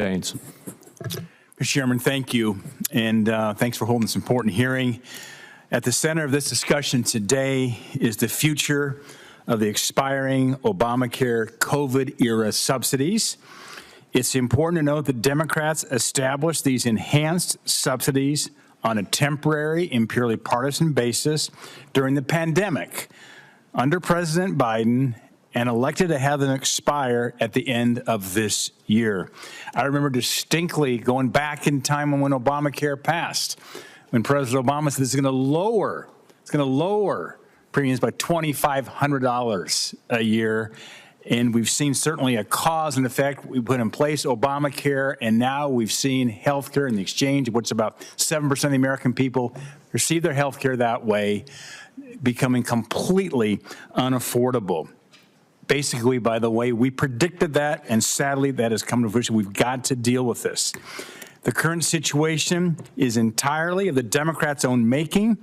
Daines. Mr. Chairman, thank you, and thanks for holding this important hearing. At the center of this discussion today is the future of the expiring Obamacare COVID-era subsidies. It's important to note that Democrats established these enhanced subsidies on a temporary and purely partisan basis during the pandemic under President Biden and elected to have them expire at the end of this year. I remember distinctly going back in time when Obamacare passed, when President Obama said it's going to lower premiums by $2,500 a year. And we've seen certainly a cause and effect. We put in place Obamacare, and now we've seen health care in the exchange, which about 7% of the American people receive their health care that way, becoming completely unaffordable. Basically, by the way, we predicted that, and sadly, that has come to fruition. We've got to deal with this. The current situation is entirely of the Democrats' own making,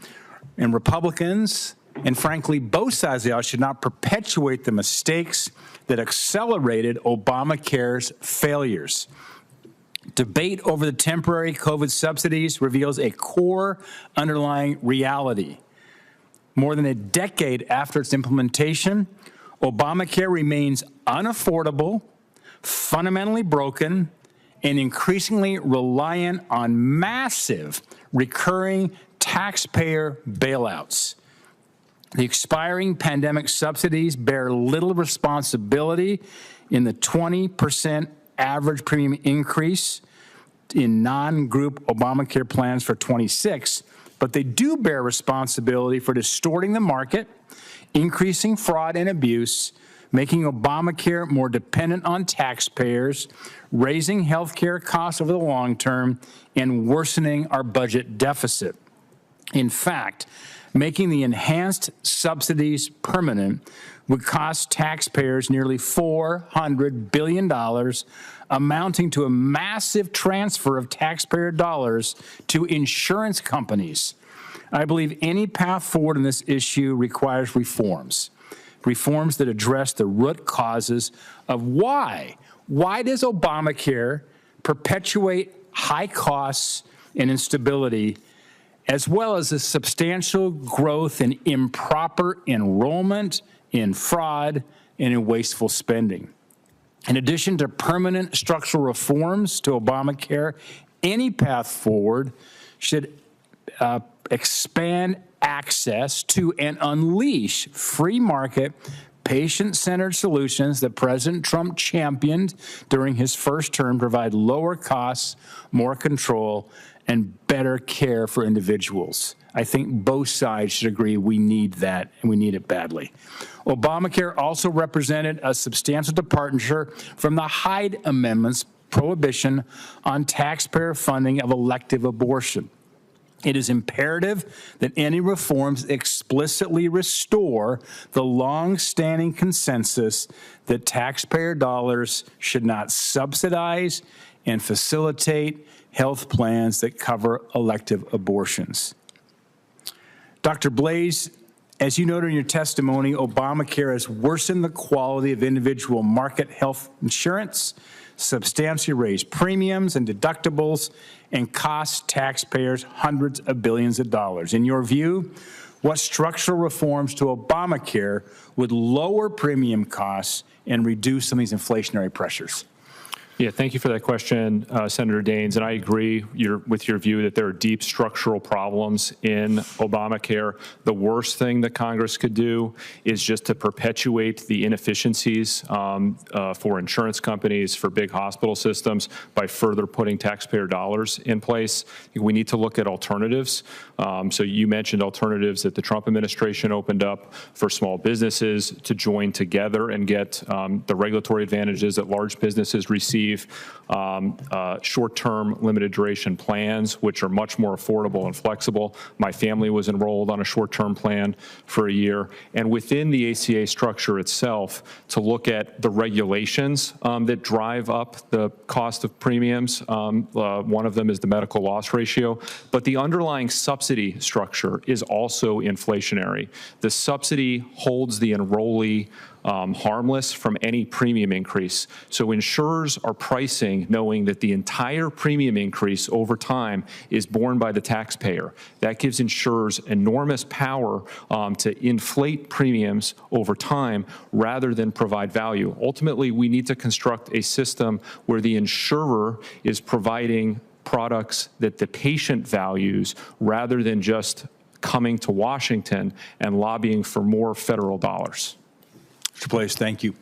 and Republicans, and frankly, both sides of the aisle should not perpetuate the mistakes that accelerated Obamacare's failures. Debate over the temporary COVID subsidies reveals a core underlying reality. More than a decade after its implementation, Obamacare remains unaffordable, fundamentally broken, and increasingly reliant on massive recurring taxpayer bailouts. The expiring pandemic subsidies bear little responsibility in the 20% average premium increase in non-group Obamacare plans for 26, but they do bear responsibility for distorting the market, increasing fraud and abuse, making Obamacare more dependent on taxpayers, raising health care costs over the long term, and worsening our budget deficit. In fact, making the enhanced subsidies permanent would cost taxpayers nearly $400 billion, amounting to a massive transfer of taxpayer dollars to insurance companies. I believe any path forward in this issue requires reforms that address the root causes of why. Why does Obamacare perpetuate high costs and instability, as well as a substantial growth in improper enrollment, in fraud, and in wasteful spending? In addition to permanent structural reforms to Obamacare, any path forward should expand access to and unleash free market, patient-centered solutions that President Trump championed during his first term, provide lower costs, more control, and better care for individuals. I think both sides should agree we need that, and we need it badly. Obamacare also represented a substantial departure from the Hyde Amendment's prohibition on taxpayer funding of elective abortion. It is imperative that any reforms explicitly restore the long-standing consensus that taxpayer dollars should not subsidize and facilitate health plans that cover elective abortions. Dr. Blaze, as you noted in your testimony, Obamacare has worsened the quality of individual market health insurance, substantially raised premiums and deductibles, and cost taxpayers hundreds of billions of dollars. In your view, what structural reforms to Obamacare would lower premium costs and reduce some of these inflationary pressures? Yeah, thank you for that question, Senator Daines. And I agree with your view that there are deep structural problems in Obamacare. The worst thing that Congress could do is just to perpetuate the inefficiencies for insurance companies, for big hospital systems, by further putting taxpayer dollars in place. We need to look at alternatives. So you mentioned alternatives that the Trump administration opened up for small businesses to join together and get the regulatory advantages that large businesses receive. Short-term limited duration plans, which are much more affordable and flexible. My family was enrolled on a short-term plan for a year. And within the ACA structure itself, to look at the regulations that drive up the cost of premiums. One of them is the medical loss ratio, but the underlying subsidy structure is also inflationary. The subsidy holds the enrollee harmless from any premium increase. So insurers are pricing knowing that the entire premium increase over time is borne by the taxpayer. That gives insurers enormous power to inflate premiums over time rather than provide value. Ultimately, we need to construct a system where the insurer is providing products that the patient values rather than just coming to Washington and lobbying for more federal dollars. Mr. Place, thank you.